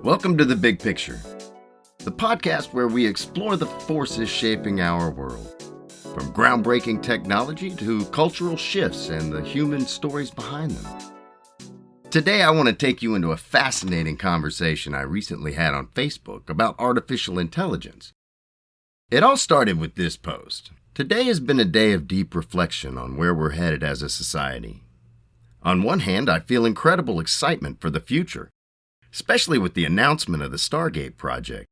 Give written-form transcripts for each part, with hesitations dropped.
Welcome to The Big Picture, the podcast where we explore the forces shaping our world, from groundbreaking technology to cultural shifts and the human stories behind them. Today, I want to take you into a fascinating conversation I recently had on Facebook about artificial intelligence. It all started with this post. Today has been a day of deep reflection on where we're headed as a society. On one hand, I feel incredible excitement for the future, especially with the announcement of the Stargate project.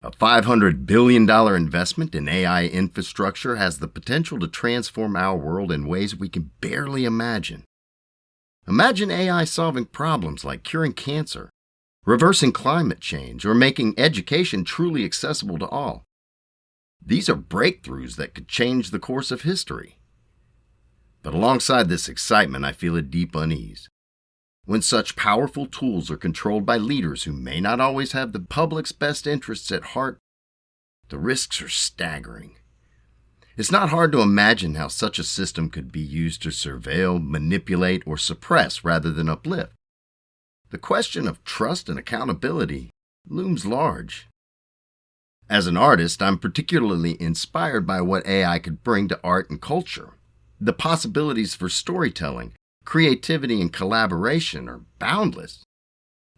A $500 billion investment in AI infrastructure has the potential to transform our world in ways we can barely imagine. Imagine AI solving problems like curing cancer, reversing climate change, or making education truly accessible to all. These are breakthroughs that could change the course of history. But alongside this excitement, I feel a deep unease. When such powerful tools are controlled by leaders who may not always have the public's best interests at heart, the risks are staggering. It's not hard to imagine how such a system could be used to surveil, manipulate, or suppress rather than uplift. The question of trust and accountability looms large. As an artist, I'm particularly inspired by what AI could bring to art and culture. The possibilities for storytelling, creativity, and collaboration are boundless.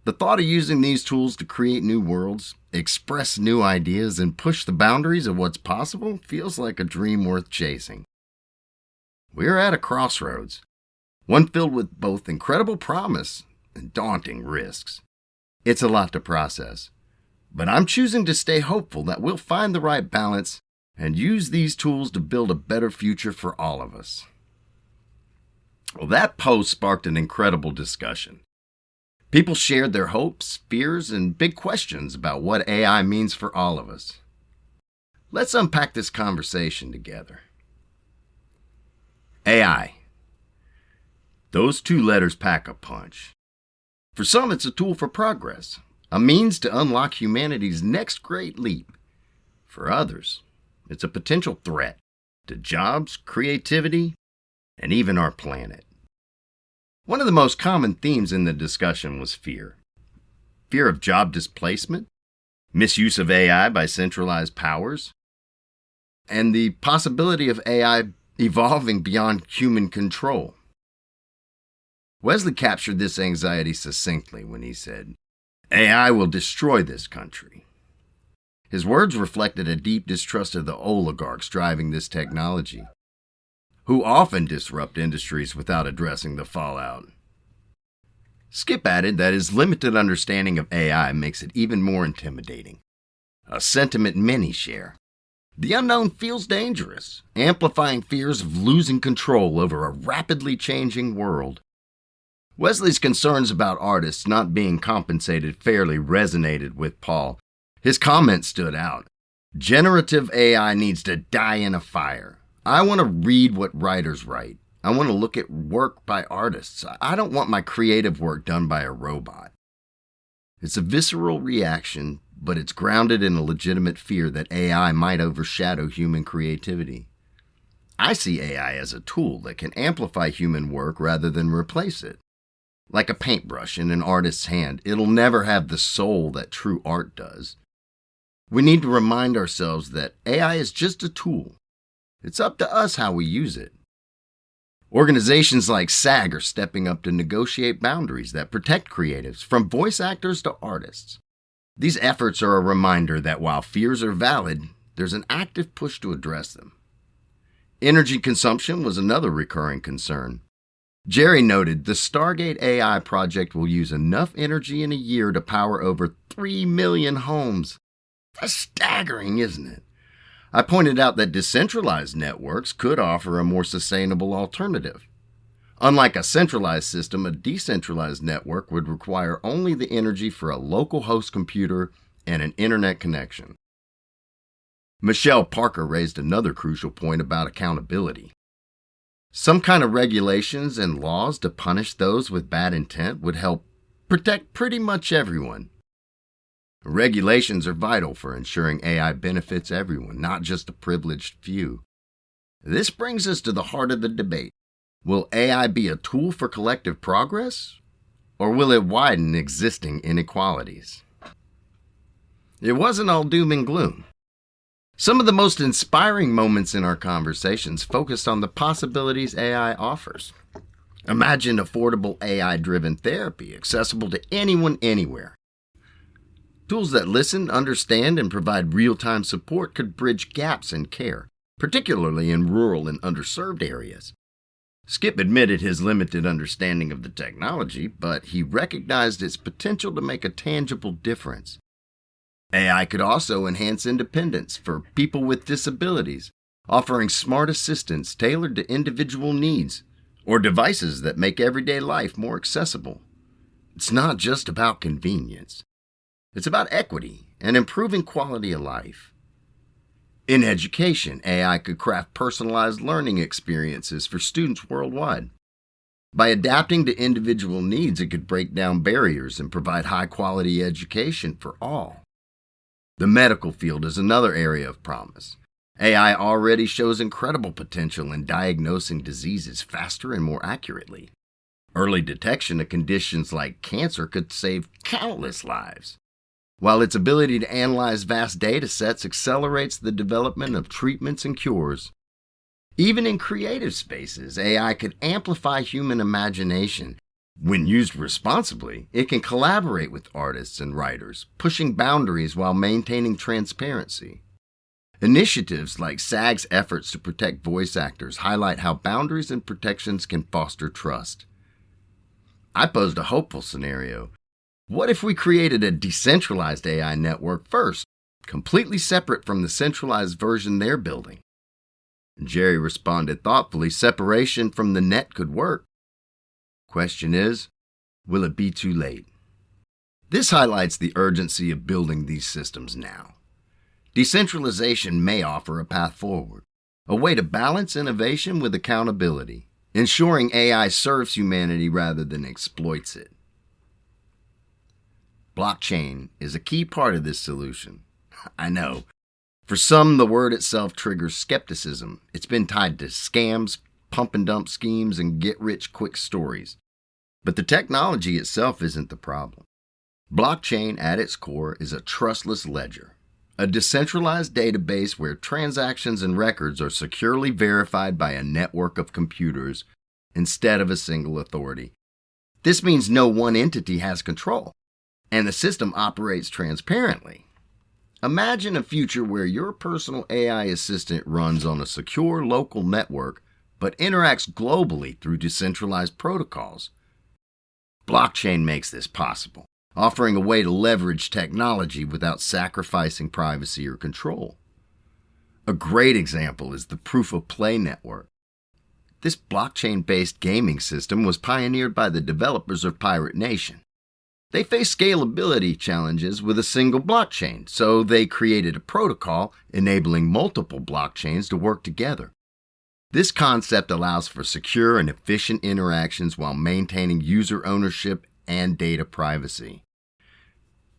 The thought of using these tools to create new worlds, express new ideas, and push the boundaries of what's possible feels like a dream worth chasing. We're at a crossroads, one filled with both incredible promise and daunting risks. It's a lot to process, but I'm choosing to stay hopeful that we'll find the right balance and use these tools to build a better future for all of us. Well, that post sparked an incredible discussion. People shared their hopes, fears, and big questions about what AI means for all of us. Let's unpack this conversation together. AI. Those two letters pack a punch. For some, it's a tool for progress, a means to unlock humanity's next great leap. For others, it's a potential threat to jobs, creativity, and even our planet. One of the most common themes in the discussion was fear. Fear of job displacement, misuse of AI by centralized powers, and the possibility of AI evolving beyond human control. Wesley captured this anxiety succinctly when he said, "AI will destroy this country." His words reflected a deep distrust of the oligarchs driving this technology, who often disrupt industries without addressing the fallout. Skip added that his limited understanding of AI makes it even more intimidating, a sentiment many share. The unknown feels dangerous, amplifying fears of losing control over a rapidly changing world. Wesley's concerns about artists not being compensated fairly resonated with Paul. His comment stood out. "Generative AI needs to die in a fire. I want to read what writers write. I want to look at work by artists. I don't want my creative work done by a robot." It's a visceral reaction, but it's grounded in a legitimate fear that AI might overshadow human creativity. I see AI as a tool that can amplify human work rather than replace it. Like a paintbrush in an artist's hand, it'll never have the soul that true art does. We need to remind ourselves that AI is just a tool. It's up to us how we use it. Organizations like SAG are stepping up to negotiate boundaries that protect creatives, from voice actors to artists. These efforts are a reminder that while fears are valid, there's an active push to address them. Energy consumption was another recurring concern. Jerry noted the Stargate AI project will use enough energy in a year to power over 3 million homes. That's staggering, isn't it? I pointed out that decentralized networks could offer a more sustainable alternative. Unlike a centralized system, a decentralized network would require only the energy for a local host computer and an internet connection. Michelle Parker raised another crucial point about accountability. Some kind of regulations and laws to punish those with bad intent would help protect pretty much everyone. Regulations are vital for ensuring AI benefits everyone, not just a privileged few. This brings us to the heart of the debate. Will AI be a tool for collective progress, or will it widen existing inequalities? It wasn't all doom and gloom. Some of the most inspiring moments in our conversations focused on the possibilities AI offers. Imagine affordable AI-driven therapy accessible to anyone, anywhere. Tools that listen, understand, and provide real-time support could bridge gaps in care, particularly in rural and underserved areas. Skip admitted his limited understanding of the technology, but he recognized its potential to make a tangible difference. AI could also enhance independence for people with disabilities, offering smart assistants tailored to individual needs, or devices that make everyday life more accessible. It's not just about convenience. It's about equity and improving quality of life. In education, AI could craft personalized learning experiences for students worldwide. By adapting to individual needs, it could break down barriers and provide high-quality education for all. The medical field is another area of promise. AI already shows incredible potential in diagnosing diseases faster and more accurately. Early detection of conditions like cancer could save countless lives, while its ability to analyze vast data sets accelerates the development of treatments and cures. Even in creative spaces, AI could amplify human imagination. When used responsibly, it can collaborate with artists and writers, pushing boundaries while maintaining transparency. Initiatives like SAG's efforts to protect voice actors highlight how boundaries and protections can foster trust. I posed a hopeful scenario. What if we created a decentralized AI network first, completely separate from the centralized version they're building? Jerry responded thoughtfully, separation from the net could work. Question is, will it be too late? This highlights the urgency of building these systems now. Decentralization may offer a path forward, a way to balance innovation with accountability, ensuring AI serves humanity rather than exploits it. Blockchain is a key part of this solution. I know. For some, the word itself triggers skepticism. It's been tied to scams, pump and dump schemes, and get-rich-quick stories. But the technology itself isn't the problem. Blockchain, at its core, is a trustless ledger, a decentralized database where transactions and records are securely verified by a network of computers instead of a single authority. This means no one entity has control, and the system operates transparently. Imagine a future where your personal AI assistant runs on a secure local network but interacts globally through decentralized protocols. Blockchain makes this possible, offering a way to leverage technology without sacrificing privacy or control. A great example is the Proof of Play network. This blockchain-based gaming system was pioneered by the developers of Pirate Nation. They faced scalability challenges with a single blockchain, so they created a protocol enabling multiple blockchains to work together. This concept allows for secure and efficient interactions while maintaining user ownership and data privacy.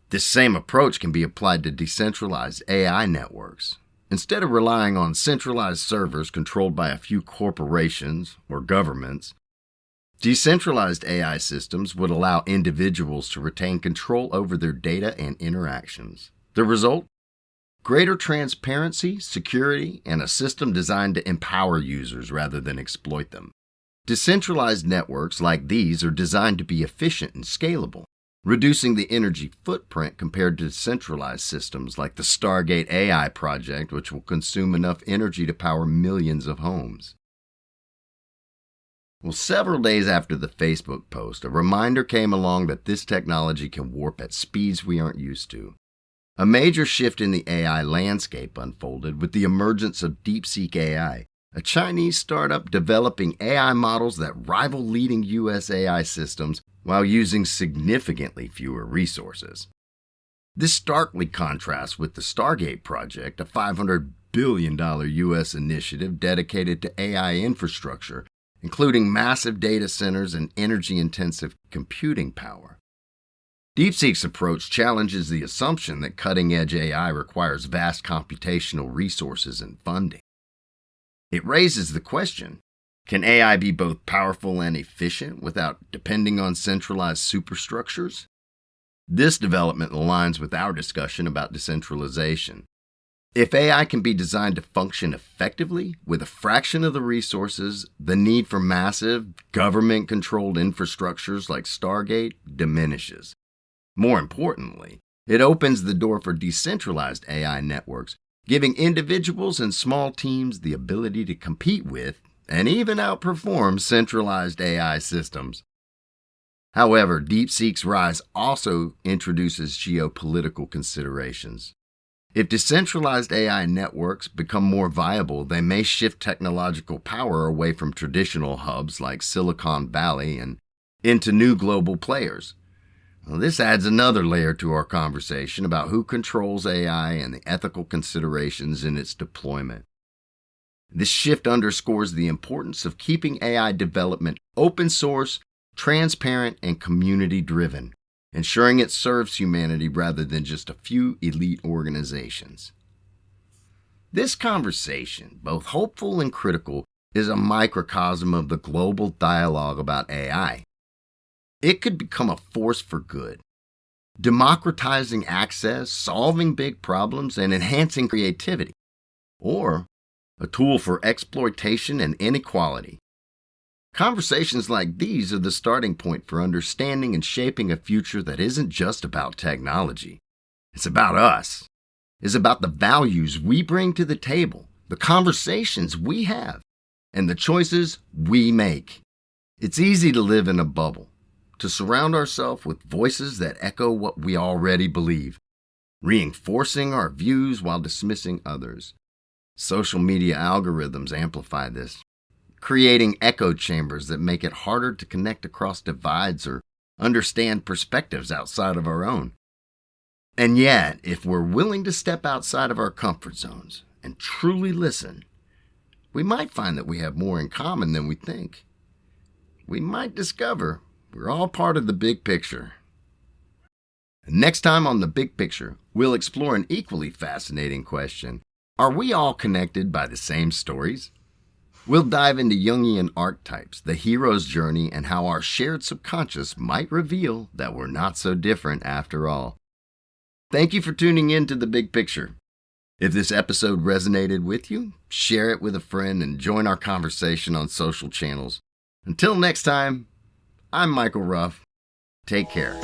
This same approach can be applied to decentralized AI networks. Instead of relying on centralized servers controlled by a few corporations or governments, decentralized AI systems would allow individuals to retain control over their data and interactions. The result? Greater transparency, security, and a system designed to empower users rather than exploit them. Decentralized networks like these are designed to be efficient and scalable, reducing the energy footprint compared to centralized systems like the Stargate AI project, which will consume enough energy to power millions of homes. Well, several days after the Facebook post, a reminder came along that this technology can warp at speeds we aren't used to. A major shift in the AI landscape unfolded with the emergence of DeepSeek AI, a Chinese startup developing AI models that rival leading US AI systems while using significantly fewer resources. This starkly contrasts with the Stargate project, a $500 billion US initiative dedicated to AI infrastructure, including massive data centers and energy-intensive computing power. DeepSeek's approach challenges the assumption that cutting-edge AI requires vast computational resources and funding. It raises the question, can AI be both powerful and efficient without depending on centralized superstructures? This development aligns with our discussion about decentralization. If AI can be designed to function effectively with a fraction of the resources, the need for massive, government-controlled infrastructures like Stargate diminishes. More importantly, it opens the door for decentralized AI networks, giving individuals and small teams the ability to compete with and even outperform centralized AI systems. However, DeepSeek's rise also introduces geopolitical considerations. If decentralized AI networks become more viable, they may shift technological power away from traditional hubs like Silicon Valley and into new global players. Well, this adds another layer to our conversation about who controls AI and the ethical considerations in its deployment. This shift underscores the importance of keeping AI development open source, transparent, and community-driven, ensuring it serves humanity rather than just a few elite organizations. This conversation, both hopeful and critical, is a microcosm of the global dialogue about AI. It could become a force for good, democratizing access, solving big problems, and enhancing creativity, or a tool for exploitation and inequality. Conversations like these are the starting point for understanding and shaping a future that isn't just about technology. It's about us. It's about the values we bring to the table, the conversations we have, and the choices we make. It's easy to live in a bubble, to surround ourselves with voices that echo what we already believe, reinforcing our views while dismissing others. Social media algorithms amplify this, creating echo chambers that make it harder to connect across divides or understand perspectives outside of our own. And yet, if we're willing to step outside of our comfort zones and truly listen, we might find that we have more in common than we think. We might discover we're all part of the big picture. Next time on The Big Picture, we'll explore an equally fascinating question. Are we all connected by the same stories? We'll dive into Jungian archetypes, the hero's journey, and how our shared subconscious might reveal that we're not so different after all. Thank you for tuning in to The Big Picture. If this episode resonated with you, share it with a friend and join our conversation on social channels. Until next time, I'm Michael Ruff. Take care.